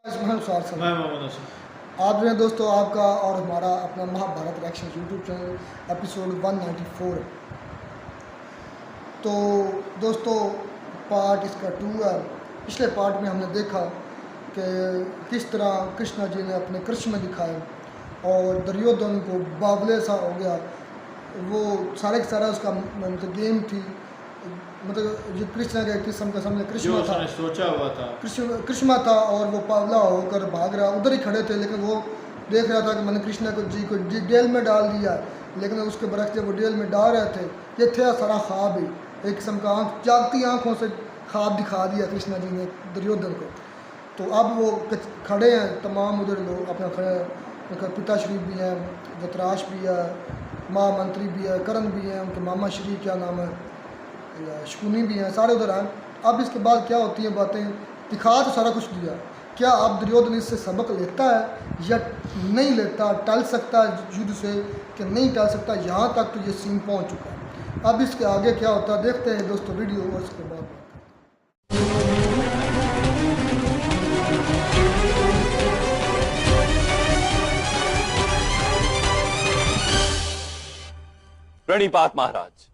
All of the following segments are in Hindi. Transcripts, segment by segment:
मैं मोहम्मद हसन। आज जो है दोस्तों आपका और हमारा अपना Mahabharat reaction YouTube channel episode 194 है। तो दोस्तों पार्ट इसका 2 है। पिछले पार्ट में हमने देखा कि किस तरह कृष्णा जी ने अपने कृष्ण दिखाए और दुर्योधन को बावले सा हो गया। वो सारे का सारा उसका मतलब गेम थी, मतलब जो कृष्णा के किस्म का समझे कृष्णा था, सोचा हुआ था कृष्णा था और वो पावला होकर भाग रहा। उधर ही खड़े थे लेकिन वो देख रहा था कि मैंने कृष्णा को जी को जेल में डाल दिया, लेकिन उसके बरक्स जब वो जेल में डाल रहे थे ये थे सारा ख्वाब ही, एक किस्म का जागती आँखों से ख्वाब दिखा दिया कृष्णा जी ने दुर्योधन को। तो अब वो खड़े हैं तमाम उधर लोग अपना खड़े हैं, उनका पिताश्री भी हैं, धृतराष्ट्र भी है, महामंत्री भी है, कर्ण भी हैं, उनके मामा श्री क्या नाम है शकुनी भी हैं, सारे उधर हैं। अब इसके बाद क्या होती हैं बातें, दिखा तो सारा कुछ दिया। क्या अब दुर्योधन इससे सबक लेता है या नहीं लेता, टल सकता है युद्ध से कि नहीं टल सकता, यहाँ तक तो ये सीन पहुँच चुका है। अब इसके आगे क्या होता है देखते हैं दोस्तों वीडियो और इसके बाद। प्रणिपात महाराज।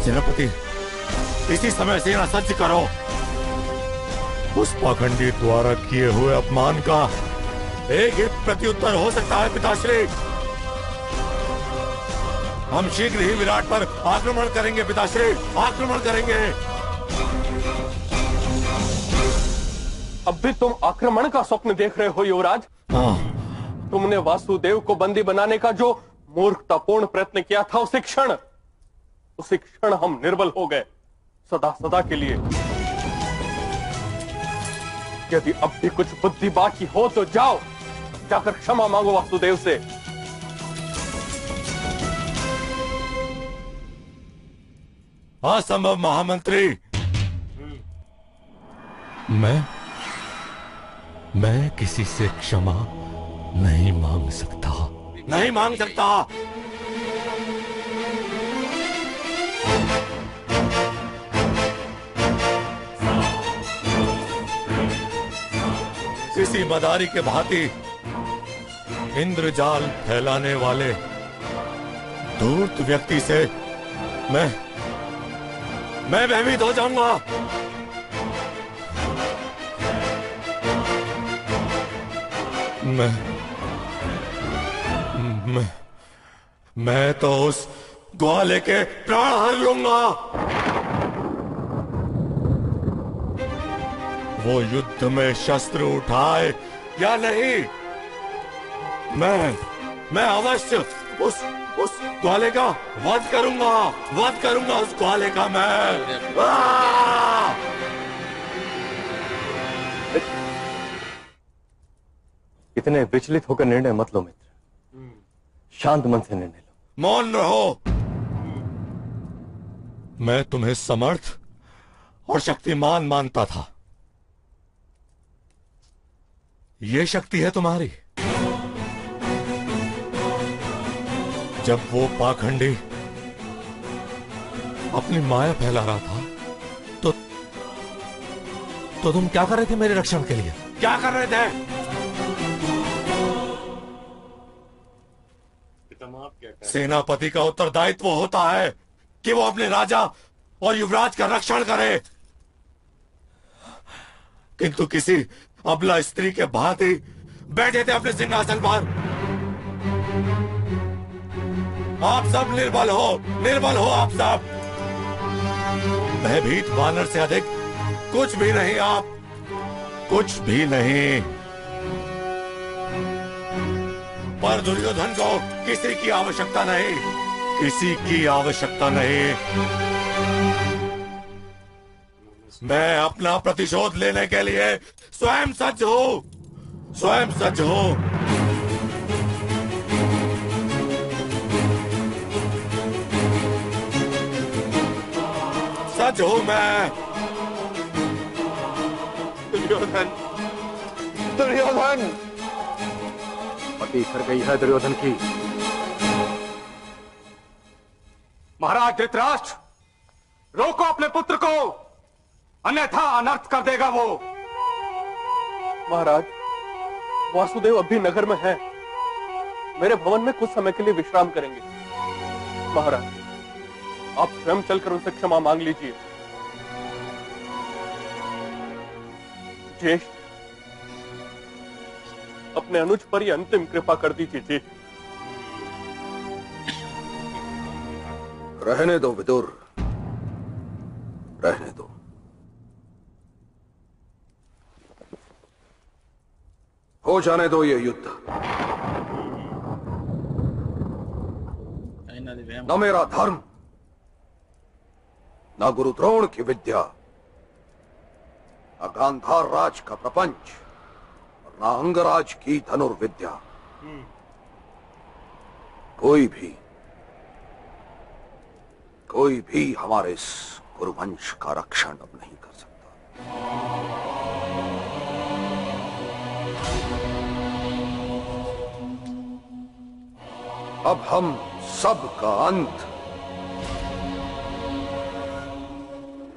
सेनापति, इसी समय सेना सज्ज करो। उस पाखंडी द्वारा किए हुए अपमान का एक ही प्रत्युत्तर हो सकता है पिताश्री। हम शीघ्र ही विराट पर आक्रमण करेंगे पिताश्री, आक्रमण करेंगे। अब भी तुम आक्रमण का स्वप्न देख रहे हो युवराज? हाँ। तुमने वासुदेव को बंदी बनाने का जो मूर्खतापूर्ण प्रयत्न किया था उसी क्षण हम निर्बल हो गए, सदा सदा के लिए। यदि अब भी कुछ बुद्धि बाकी हो तो जाओ, जाकर क्षमा मांगो वासुदेव से। असंभव महामंत्री। मैं किसी से क्षमा नहीं मांग सकता, नहीं मांग सकता। किसी मदारी के भांति इंद्रजाल फैलाने वाले धूर्त व्यक्ति से मैं भयभीत हो जाऊंगा। मैं तो उस ग्वाले के प्राण हर लूंगा। वो युद्ध में शस्त्र उठाए या नहीं, मैं अवश्य उस ग्वाले का वध करूंगा उस ग्वाले का मैं। इतने विचलित होकर निर्णय मत लो मित्र, शांत मन से निर्णय लो। मौन रहो। मैं तुम्हें समर्थ और शक्तिमान मानता था। ये शक्ति है तुम्हारी। जब वो पाखंडी अपनी माया फैला रहा था तो तुम क्या कर रहे थे मेरे रक्षण के लिए? क्या कर रहे थे? सेनापति का उत्तरदायित्व होता है कि वो अपने राजा और युवराज का रक्षण करे, किंतु किसी अबला स्त्री के भांति बैठे थे अपने सिंहासन पर। आप सब निर्बल हो आप सब। भयभीत वानर से अधिक कुछ भी नहीं, आप कुछ भी नहीं। पर दुर्योधन को किसी की आवश्यकता नहीं, किसी की आवश्यकता नहीं। मैं अपना प्रतिशोध लेने के लिए स्वयं सज्ज हूं, स्वयं सज्ज हूं। सज्ज हूं मैं। दुर्योधन, दुर्योधन, पति कर गई है दुर्योधन की। महाराज धृतराष्ट्र, रोको अपने पुत्र को, अन्यथा अनर्थ कर देगा वो। महाराज, वासुदेव अभी नगर में है, मेरे भवन में कुछ समय के लिए विश्राम करेंगे। महाराज, आप स्वयं चलकर उनसे क्षमा मांग लीजिए। ज्येष्ठ, अपने अनुज पर ही अंतिम कृपा कर दीजिए जी। रहने दो विदुर, रहने दो। हो जाने दो ये युद्ध। न मेरा धर्म, न गुरु द्रोण की विद्या, न गांधार राज का प्रपंच, और न अंगराज की धनुर्विद्या, कोई भी हमारे इस गुरुवंश का रक्षण अब नहीं कर सकता। अब हम सब का अंत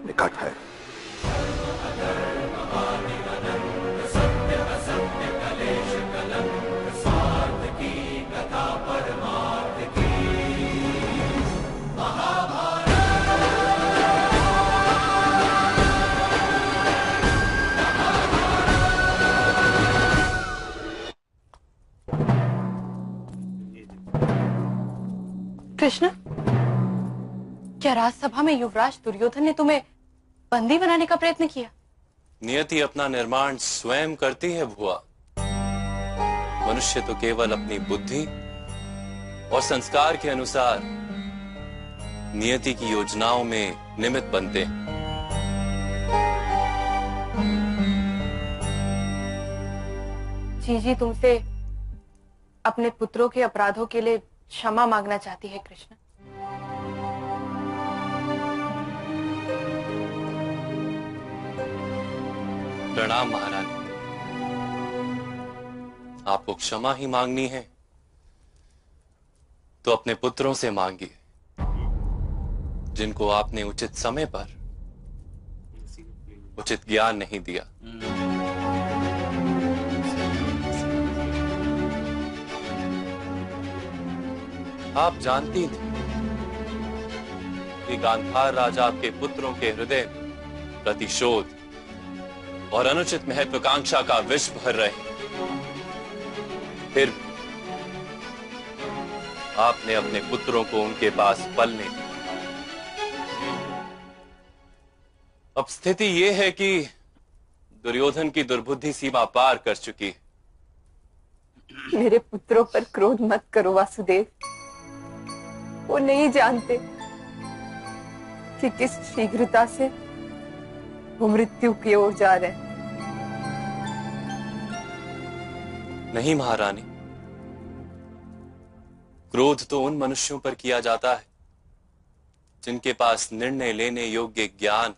निकट है। कृष्ण, क्या राजसभा में युवराज दुर्योधन ने तुम्हें बंदी बनाने का प्रयत्न किया? नियति अपना निर्माण स्वयं करती है बुआ। मनुष्य तो केवल अपनी बुद्धि और संस्कार के अनुसार नियति की योजनाओं में निमित्त बनते हैं। जीजी तुमसे अपने पुत्रों के अपराधों के लिए क्षमा मांगना चाहती है कृष्ण। प्रणाम महारानी। आपको क्षमा ही मांगनी है तो अपने पुत्रों से मांगिए, जिनको आपने उचित समय पर उचित ज्ञान नहीं दिया। आप जानती थी कि गांधार राजा आपके पुत्रों के हृदय में प्रतिशोध और अनुचित महत्वाकांक्षा का विष भर रहे। फिर आपने अपने पुत्रों को उनके पास पलने दिया। अब स्थिति यह है कि दुर्योधन की दुर्बुद्धि सीमा पार कर चुकी है। मेरे पुत्रों पर क्रोध मत करो वासुदेव। वो नहीं जानते कि किस शीघ्रता से वो मृत्यु की ओर जा रहे हैं। नहीं महारानी, क्रोध तो उन मनुष्यों पर किया जाता है जिनके पास निर्णय लेने योग्य ज्ञान,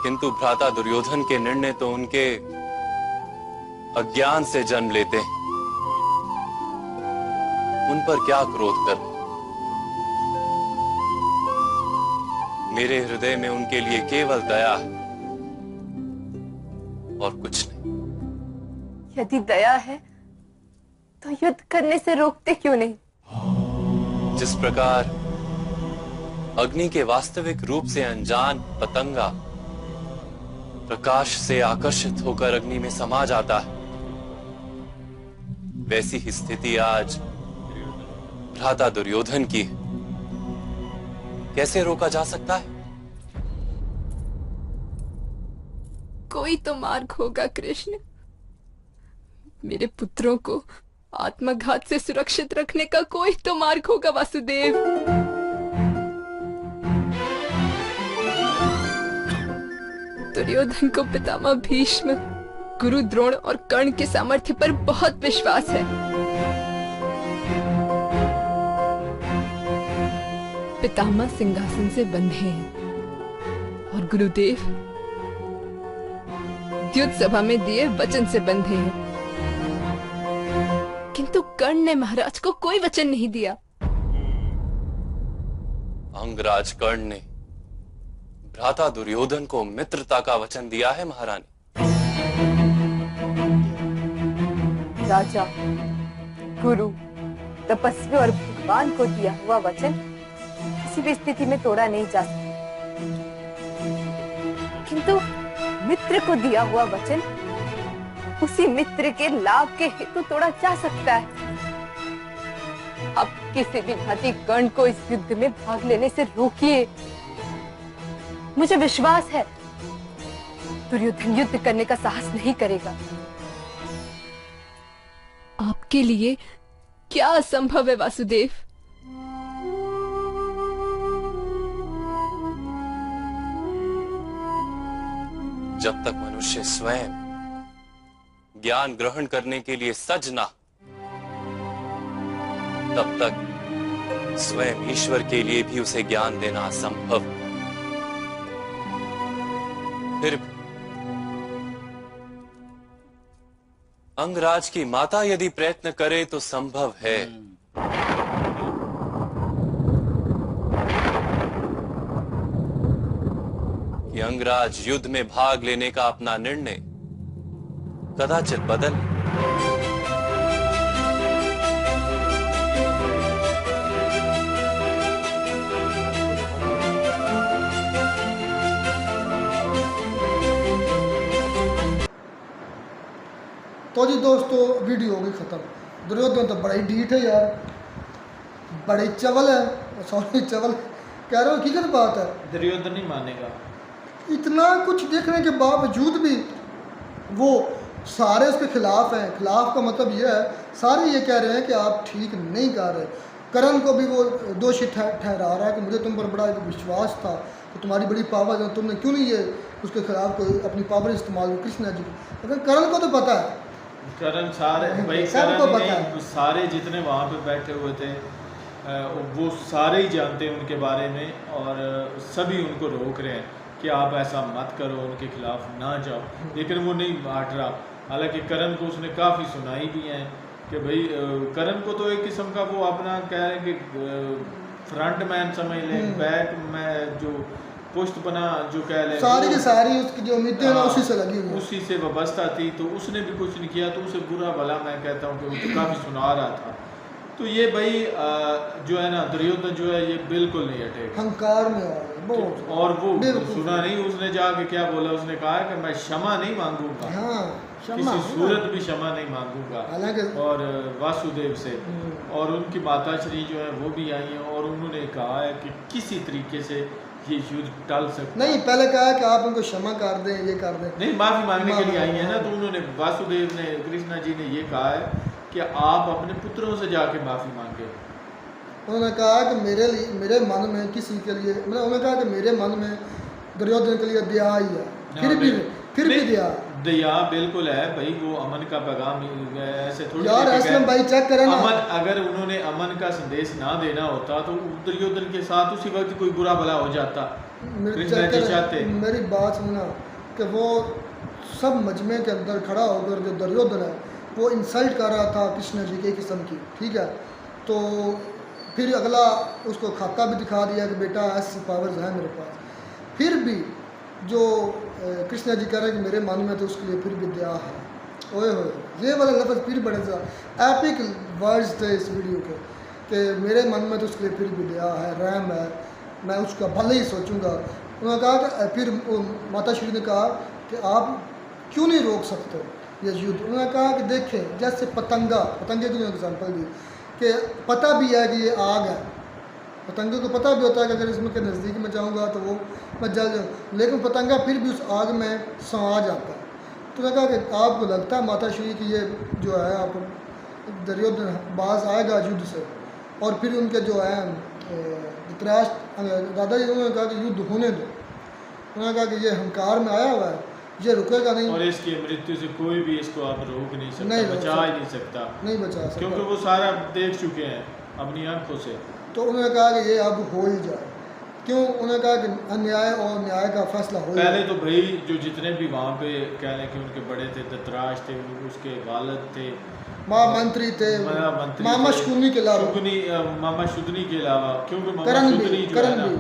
किंतु भ्राता दुर्योधन के निर्णय तो उनके अज्ञान से जन्म लेते हैं। उन पर क्या क्रोध कर? मेरे हृदय में उनके लिए केवल दया है और कुछ नहीं। यदि दया है तो युद्ध करने से रोकते क्यों नहीं? जिस प्रकार अग्नि के वास्तविक रूप से अनजान पतंगा प्रकाश से आकर्षित होकर अग्नि में समा जाता है, वैसी ही स्थिति आज भ्राता दुर्योधन की। कैसे रोका जा सकता है? कोई तो मार्ग होगा कृष्ण, मेरे पुत्रों को आत्मघात से सुरक्षित रखने का कोई तो मार्ग होगा वासुदेव। दुर्योधन को पितामह भीष्म, गुरु द्रोण और कर्ण के सामर्थ्य पर बहुत विश्वास है। पितामह सिंहासन से बंधे हैं और गुरुदेव युद्ध सभा में दिए वचन से बंधे हैं, किंतु कर्ण ने महाराज को कोई वचन नहीं दिया। अंगराज कर्ण ने भ्राता दुर्योधन को मित्रता का वचन दिया है महारानी। राजा, गुरु, तपस्वी और भगवान को दिया हुआ वचन किसी भी स्थिति में तोड़ा नहीं जा सकता, किंतु मित्र को दिया हुआ वचन उसी मित्र के लाभ के हेतु तोड़ा जा सकता है। अब किसी भी भांति कर्ण को इस युद्ध में भाग लेने से रोकिए। मुझे विश्वास है दुर्योधन युद्ध करने का साहस नहीं करेगा। आपके लिए क्या असंभव है वासुदेव? जब तक मनुष्य स्वयं ज्ञान ग्रहण करने के लिए सज ना, तब तक स्वयं ईश्वर के लिए भी उसे ज्ञान देना असंभव। फिर अंगराज की माता यदि प्रयत्न करे तो संभव है। कि अंगराज युद्ध में भाग लेने का अपना निर्णय कदाचित बदल। तो जी दोस्तों, वीडियो हो गई ख़त्म। दुर्योधन तो बड़ा ही ढीठ है यार, बड़े चवल है। सॉरी चवल कह रहे हो, हकीकत बात है। दुर्योधन नहीं मानेगा। इतना कुछ देखने के बावजूद भी वो सारे उसके खिलाफ हैं। खिलाफ का मतलब ये है, सारे ये कह रहे हैं कि आप ठीक नहीं कर रहे। करण को भी वो दोषी ठहरा रहा है कि मुझे तुम पर बड़ा एक विश्वास था, तो तुम्हारी बड़ी पावर है, तुमने क्यों नहीं ये उसके खिलाफ कोई अपनी पावर इस्तेमाल की कृष्णा जी की। लेकिन करण को तो पता है, करण सारे भाई सबको करण पता है। सारे जितने वहाँ पे बैठे हुए थे वो सारे ही जानते हैं उनके बारे में, और सभी उनको रोक रहे हैं कि आप ऐसा मत करो, उनके खिलाफ ना जाओ। लेकिन वो नहीं हट रहा। हालांकि करण को उसने काफ़ी सुनाई भी है कि भाई करण को तो एक किस्म का वो अपना कह रहे हैं कि फ्रंट मैन समझ लें, बैक में जो पुष्ट बना जो कह लें, सारी की सारी उसकी जो उम्मीदें हैं उसी से लगी हुई, उसी से वाबस्ता थी। तो उसने भी कुछ नहीं किया, तो उसे बुरा भला मैं कहता हूँ कि वो तो काफ़ी सुना रहा था। तो ये भाई जो है ना, दुर्योधन जो है ये बिल्कुल नहीं हटेगा, अहंकार में बहुत। और वो सुना नहीं, उसने जाके क्या बोला, उसने कहा कि मैं क्षमा नहीं मांगूंगा, हाँ, किसी सूरत भी क्षमा नहीं मांगूंगा, हालांकि और वासुदेव से। और उनकी माता श्री जो है वो भी आई हैं, और उन्होंने कहा है कि किसी तरीके से ये युद्ध टल सकता नहीं, पहले कहा कि आप उनको क्षमा कर दें, ये कर दें, नहीं, माफी मांगने के लिए आई है ना। तो उन्होंने वासुदेव ने, कृष्णा जी ने ये कहा है कि आप अपने पुत्रों से जाके माफी मांगे। उन्होंने कहा कि मेरे मन में किसी के लिए, मतलब उन्होंने कहा कि मेरे मन में दुर्योधन के लिए दया ही है, फिर भी दया बिल्कुल है भाई। वो अमन का पैगाम ऐसे थोड़ी यार, असलम भाई चेक करें ना, अमन, अगर उन्होंने अमन का संदेश ना देना होता तो दुर्योधन के साथ उसी वक्त कोई बुरा भला हो जाता। कृष्णा जी चाहते, मेरी बात सुनना, कि वो सब मजमे के अंदर खड़ा होकर जो दुर्योधन है वो इंसल्ट कर रहा था कृष्णा जी के किस्म की, ठीक है। तो फिर अगला उसको खाता भी दिखा दिया कि बेटा ऐसी पावर्स है मेरे पास। फिर भी जो कृष्णा जी कह रहे हैं कि मेरे मन में तो उसके लिए फिर भी दया है। ओए होए, ये वाला लफ्ज़ फिर बड़े सा एपिक वर्ड्स थे इस वीडियो के, कि मेरे मन में तो उसके लिए फिर भी दया है, रहम है, मैं उसका भले ही सोचूंगा। उन्होंने कहा कि फिर माता श्री ने कहा कि आप क्यों नहीं रोक सकते ये युद्ध। उन्होंने कहा कि देखें, जैसे पतंगे की एग्जाम्पल दी कि पता भी है कि ये आग है, पतंगे को पता भी होता है कि अगर इसमें के नज़दीक में जाऊंगा तो वो मैं जल जाऊँ, लेकिन पतंगा फिर भी उस आग में समा जाता है। तो उन्होंने कहा कि आपको लगता है माता श्री की ये जो है आप दुर्योधन बाज आएगा युद्ध से, और फिर उनके जो है धृतराष्ट्र दादाजी उन्होंने कहा कि युद्ध होने दो। उन्होंने कहा कि ये अहंकार में आया हुआ है, ये रुकेगा नहीं, और इसकी मृत्यु से कोई भी इसको आप रोक नहीं सकता, नहीं रोक बचा सकता। ही नहीं सकता, नहीं बचा सकता, क्योंकि वो सारा देख चुके हैं अपनी आंखों से। तो उन्होंने कहा कि ये अब हो ही जाए। क्यों? उन्होंने कहा कि अन्याय और न्याय का फैसला हो पहले जाए। तो भाई जो जितने भी वहाँ पे कह लें कि उनके बड़े थे, धृतराष्ट्र थे, उसके वालिद थे, महामंत्री थे, महामंत्री मामा थे, शकुनी के अलावा मामा शुदनी के अलावा, क्योंकि मामा करण शुदनी भी, जो है करण ना भी।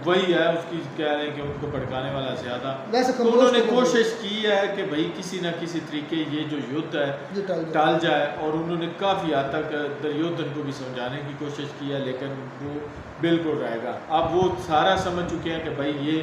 वही है उसकी कह रहे हैं कि उनको भड़काने वाला ज्यादा। वैसे तो कंपोज उन्होंने को कोशिश की है कि भाई किसी ना किसी तरीके ये जो युद्ध है ये टल जाए। टाल जाए, और उन्होंने काफ़ी हद तक दुर्योधन को भी समझाने की कोशिश की है, लेकिन वो बिल्कुल रहेगा। अब वो सारा समझ चुके हैं कि भाई ये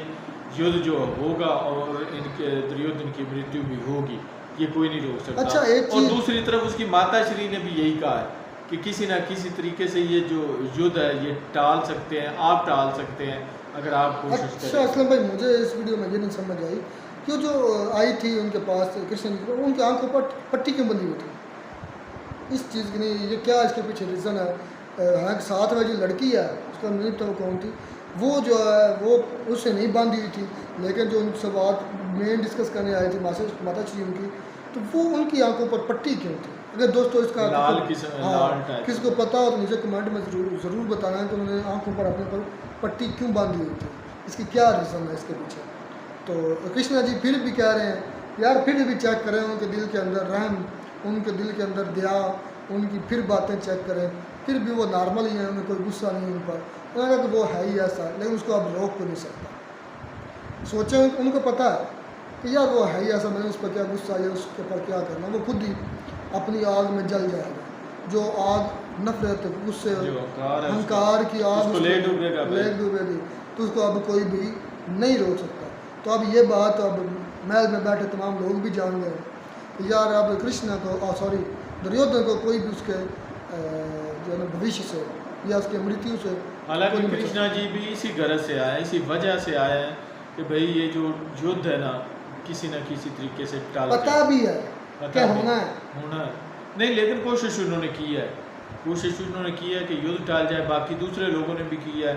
युद्ध जो होगा और इनके दुर्योधन की मृत्यु भी होगी, ये कोई नहीं रोक सकता। अच्छा, एक और चीज़- दूसरी तरफ उसकी माता श्री ने भी यही कहा है कि किसी ना किसी तरीके से ये जो युद्ध है ये टाल सकते हैं, आप टाल सकते हैं अगर आप कोशिश अच्छा करें। असलम भाई, मुझे इस वीडियो में ये नहीं समझ आई कि जो आई थी उनके पास कृष्ण जी, उनकी आंखों पर पट्टी क्यों बंधी हुई थी? इस चीज़ की नहीं, ये क्या इसके पीछे रीज़न है? हाँ, साथ में जो लड़की है उसका नहीं पता वो कौन थी, वो जो है वो उससे नहीं बांधी हुई थी, लेकिन जो उनसे बात मेन डिस्कस करने आई थी माता श्री उनकी, तो वो उनकी आंखों पर पट्टी क्यों थी? अगर दोस्तों इसका लाल किस्म- लाल टाइप। किसी को पता हो तो मुझे कमेंट में ज़रूर बताना है कि उन्होंने आंखों पर अपने पर पट्टी क्यों बांधी हुई थी, इसकी क्या रीज़न है इसके पीछे। तो कृष्णा जी फिर भी कह रहे हैं यार, फिर भी चेक करें उनके दिल के अंदर रहम, उनके दिल के अंदर दया, उनकी फिर बातें चेक करें, फिर भी वो नॉर्मल ही हैं, उन्हें कोई गुस्सा नहीं है उन पर। उन्होंने कहा कि वो है ही ऐसा, लेकिन उसको अब रोक को नहीं सकता। सोचें, उनको पता है कि यार वो है ही ऐसा, मैंने उस पर क्या गुस्सा या उसके पर क्या करना, वो खुद ही अपनी आग में जल जाएगा। जो आग नफरत, गुस्से, जो अहंकार है अहंकार की आग उसको ले डूबेगा भाई। ले डूबेगी, तो उसको अब कोई भी नहीं रोक सकता। तो अब ये बात अब महल में बैठे तमाम लोग भी जान गए कि यार अब कृष्ण को सॉरी दुर्योधन को कोई भी उसके जो है ना भविष्य से या उसके मृत्यु से हालांकि कोई नहीं बचा कृष्णा जी भी इसी गरज से आए, इसी वजह से आए हैं कि भाई ये जो युद्ध है ना किसी न किसी तरीके से टाल पता जाए। भी है पता क्या भी- होना है। होना है नहीं, लेकिन कोशिश उन्होंने की है, कोशिश उन्होंने की है कि युद्ध टाल जाए। बाकी दूसरे लोगों ने भी की है,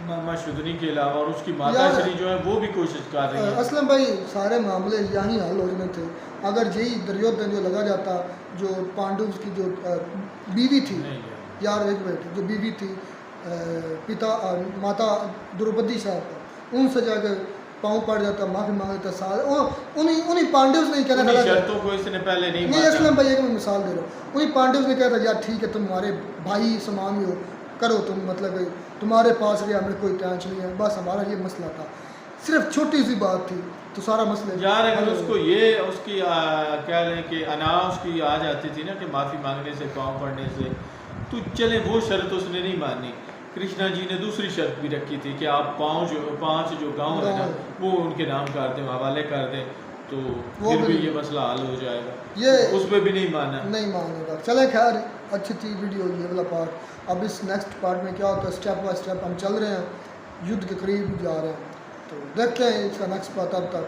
मामा शुदनी के अलावा, और उसकी माता यार- श्री जो है वो भी कोशिश कर रही है। असलम भाई, सारे मामले यहीं हल हो जाने थे अगर यही दुर्योधन जो लगा जाता, जो पांडव की जो बीवी थी, नहीं यार। यार एक मिनट, जो बीवी थी पिता माता द्रौपदी साहब का, उनसे जाकर पाँव पड़ जाता, माफ़ी मांग लेता, सारे उन्हीं पांडव ने कहना उन्हीं था शर्तों को इसने पहले नहीं नहीं माना। असलम भाई, एक मैं मिसाल दे रहा हूँ, उन्हीं पांडव ने कहा था यार ठीक है, तुम हमारे भाई समान ही हो, करो तुम, मतलब तुम्हारे पास भी हमें कोई टेंशन नहीं है, बस हमारा ये मसला था, सिर्फ छोटी सी बात थी तो सारा मसला यार अगर उसको ये उसकी क्या लें कि अना उसकी आ जाती थी ना कि माफ़ी मांगने से, पाँव पड़ने से, तो चले वो शर्त उसने नहीं मानी। कृष्णा जी ने दूसरी शर्त भी रखी थी कि आप पांच जो गांव है ना वो उनके नाम कर दें, हवाले कर दें, तो वो फिर भी भी- ये मसला हल हो जाएगा। ये उस पर भी नहीं माना। नहीं मानेगा। चले खैर, अच्छी थी वीडियो ये वाला पार्ट। अब इस नेक्स्ट पार्ट में क्या होता है, स्टेप बाय स्टेप हम चल रहे हैं, युद्ध के करीब जा रहे हैं, तो देखते हैं इसका नेक्स्ट पार्ट। तब तक